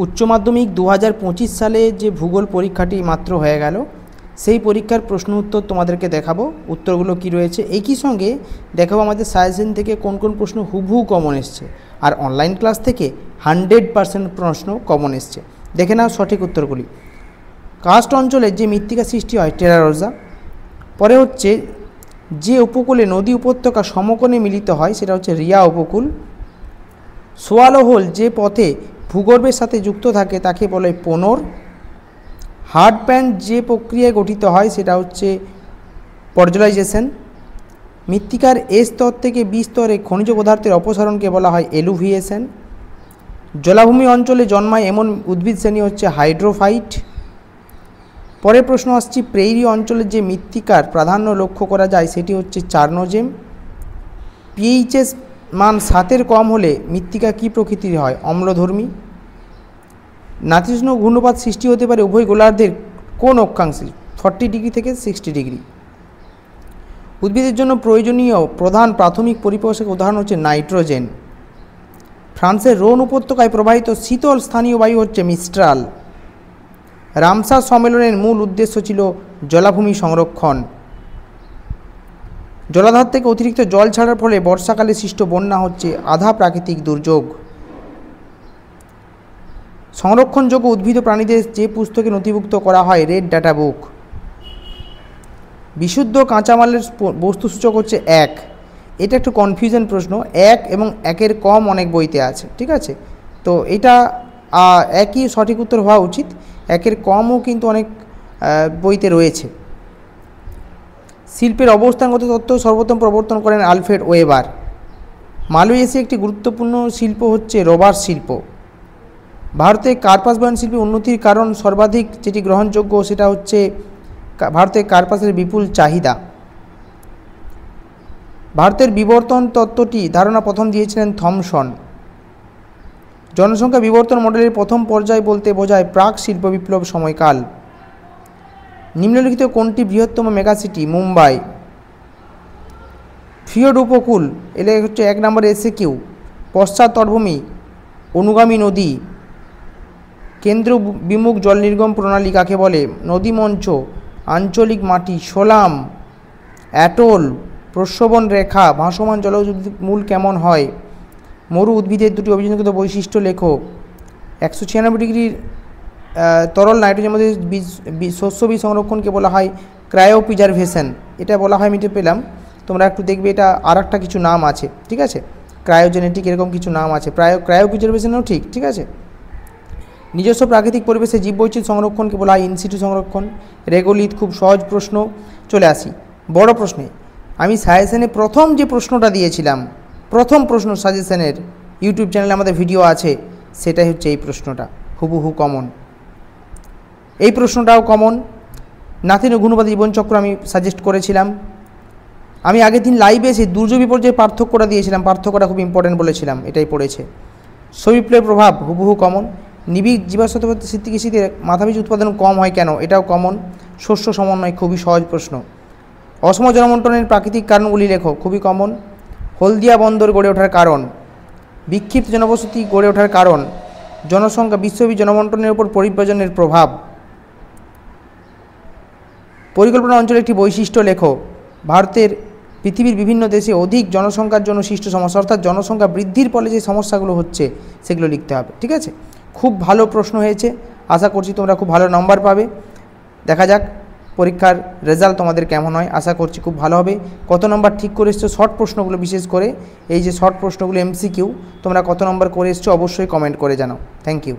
উচ্চ মাধ্যমিক 2025 সালে যে ভূগোল পরীক্ষাটি মাত্র হয়ে গেল, সেই পরীক্ষার প্রশ্ন উত্তর তোমাদেরকে দেখাবো। উত্তরগুলো কি রয়েছে, একই সঙ্গে দেখাবো আমাদের সাজেশন থেকে কোন কোন প্রশ্ন হুবহু কমন এসছে, আর অনলাইন ক্লাস থেকে 100% প্রশ্ন কমন এসছে। দেখে নাও সঠিক উত্তরগুলি। কার্স্ট অঞ্চলে যে মৃত্তিকা সৃষ্টি হয় টেরা রোজা। পরে হচ্ছে যে উপকূলে নদী উপত্যকা সমকোণে মিলিত হয় সেটা হচ্ছে রিয়া উপকূল। সোয়ালো হোল যে পথে ভূগর্ভের সাথে যুক্ত থাকে তাকে বলে পোনর। হার্ড প্যান যে প্রক্রিয়ায় গঠিত হয় সেটা হচ্ছে পর্জলাইজেশন। মৃত্তিকার এ স্তর থেকে বি স্তরে খনিজ পদার্থের অপসারণকে বলা হয় এলুভিয়েশন। জলাভূমি অঞ্চলে জন্মায় এমন উদ্ভিদ শ্রেণী হচ্ছে হাইড্রোফাইট। পরের প্রশ্ন আসছে, প্রেইরি অঞ্চলের যে মৃত্তিকার প্রাধান্য লক্ষ্য করা যায় সেটি হচ্ছে চার্নোজেম। পিএইচএস মান 7-এর কম হলে মৃত্তিকা কী প্রকৃতির হয়, অম্লধর্মী। নাতিশীতোষ্ণ ঘূর্ণপাত সৃষ্টি হতে পারে উভয় গোলার্ধের কোন অক্ষাংশে, 40 ডিগ্রি থেকে 60 ডিগ্রি। উদ্ভিদের জন্য প্রয়োজনীয় প্রধান প্রাথমিক পরিপোষকের উদাহরণ হচ্ছে নাইট্রোজেন। ফ্রান্সের রোন উপত্যকায় প্রবাহিত শীতল স্থানীয় বায়ু হচ্ছে মিস্ট্রাল। রামসার সম্মেলনের মূল উদ্দেশ্য ছিল জলাভূমি সংরক্ষণ। জলাধার থেকে অতিরিক্ত জল ছাড়ার ফলে বর্ষাকালে সৃষ্ট বন্যা হচ্ছে আধা প্রাকৃতিক দুর্যোগ। সংরক্ষণযোগ্য উদ্ভিদ ও প্রাণীদের যে পুস্তকে নথিভুক্ত করা হয় রেড ডাটা বুক। বিশুদ্ধ কাঁচামালের বস্তুসূচক হচ্ছে 1। এটা একটু কনফিউশন প্রশ্ন, 1 এবং 1-এর কম অনেক বইতে আছে, ঠিক আছে। তো এটা একই সঠিক উত্তর হওয়া উচিত, 1-এর কমও কিন্তু অনেক বইতে রয়েছে। শিল্পের অবস্থানগত তত্ত্ব সর্বপ্রথম প্রবর্তন করেন আলফ্রেড ওয়েবার। মালয়েশিয়ার একটি গুরুত্বপূর্ণ শিল্প হচ্ছে রবার শিল্প। ভারতে কার্পাস বয়ন শিল্পে উন্নতির কারণ সর্বাধিক যেটি গ্রহণযোগ্য সেটা হচ্ছে ভারতে কার্পাসের বিপুল চাহিদা। ভারতের বিবর্তন তত্ত্বটি ধারণা প্রথম দিয়েছিলেন থমসন। জনসংখ্যা বিবর্তন মডেলের প্রথম পর্যায় বলতে বোঝায় প্রাক শিল্প বিপ্লব সময়কাল। নিম্নলিখিত কোনটি বৃহত্তম মেগাসিটি, মুম্বাই। ফিওর্ড উপকূল এলে হচ্ছে 1 নম্বর এসএকিউ। পশ্চাৎ তটভূমি, অনুগামী নদী। কেন্দ্র বিমুখ জল নির্গম প্রণালী কাকে বলে, নদী মঞ্চ, আঞ্চলিক মাটি, সোলাম, অ্যাটোল, প্রস্রবণ রেখা। ভাসমান জলজ মূল কেমন হয়, মরু উদ্ভিদের দুটি অভিযোজিত বৈশিষ্ট্য লেখো। 196 ডিগ্রির তরল নাইট্রোজেনের মধ্যে শস্য বীজ সংরক্ষণকে বলা হয় ক্রায়ো প্রিজারভেশন। এটা বলা হয়, আমি এটা পেলাম, তোমরা একটু দেখবে এটা আর একটা কিছু নাম আছে, ঠিক আছে, ক্রায়োজেনেটিক এরকম কিছু নাম আছে, ক্রায়ো প্রিজারভেশনও ঠিক আছে। নিজস্ব প্রাকৃতিক পরিবেশে জীববৈচিত্র্য সংরক্ষণকে বলা হয় ইনসিটু সংরক্ষণ। রেগোলিথ, খুব সহজ প্রশ্ন। চলে আসি বড় প্রশ্নে। আমি সাজেশনে প্রথম যে প্রশ্নটা দিয়েছিলাম, প্রথম প্রশ্ন সাজেশনের ইউটিউব চ্যানেলে আমাদের ভিডিও আছে, সেটাই হচ্ছে এই প্রশ্নটা, হুবহু কমন। এই প্রশ্নটাও কমন। নাতিশীতোষ্ণ ঘূর্ণপাত জীবনচক্র আমি সাজেস্ট করেছিলাম। আমি আগের দিন লাইভে এসে দুর্যোগ বিপর্যয়ের পার্থক্যটা দিয়েছিলাম, পার্থক্যটা খুব ইম্পর্টেন্ট বলেছিলাম, এটাই পড়েছে। সবিপ্লবের প্রভাব হুবহু কমন। নিবিড় জীবাশ্ম কৃষিতে মাথাপিছু উৎপাদন কম হয় কেন, এটাও কমন। শস্য সমন্বয়, খুবই সহজ প্রশ্ন। অসম জলবন্টনের প্রাকৃতিক কারণগুলি লেখো, খুবই কমন। হলদিয়া বন্দর গড়ে ওঠার কারণ, বিক্ষিপ্ত জনবসতি গড়ে ওঠার কারণ, জনসংখ্যা, বিশ্বব্যাপী জনবন্টনের উপর পরিব্যজনের প্রভাব। পরিকল্পনা অঞ্চলের একটি বৈশিষ্ট্য লেখো। ভারতের পৃথিবীর বিভিন্ন দেশে অধিক জনসংখ্যার জন্য সৃষ্ট সমস্যা, অর্থাৎ জনসংখ্যা বৃদ্ধির ফলে যে সমস্যাগুলো হচ্ছে সেগুলো লিখতে হবে, ঠিক আছে। খুব ভালো প্রশ্ন হয়েছে, আশা করছি তোমরা খুব ভালো নম্বর পাবে। দেখা যাক পরীক্ষার রেজাল্ট তোমাদের কেমন হয়, আশা করছি খুব ভালো হবে। কত নম্বর ঠিক করে এসছো শর্ট প্রশ্নগুলো, বিশেষ করে এই যে শর্ট প্রশ্নগুলো এমসিকিউ, তোমরা কত নম্বর করে এসছো অবশ্যই কমেন্ট করে জানাও। Thank you.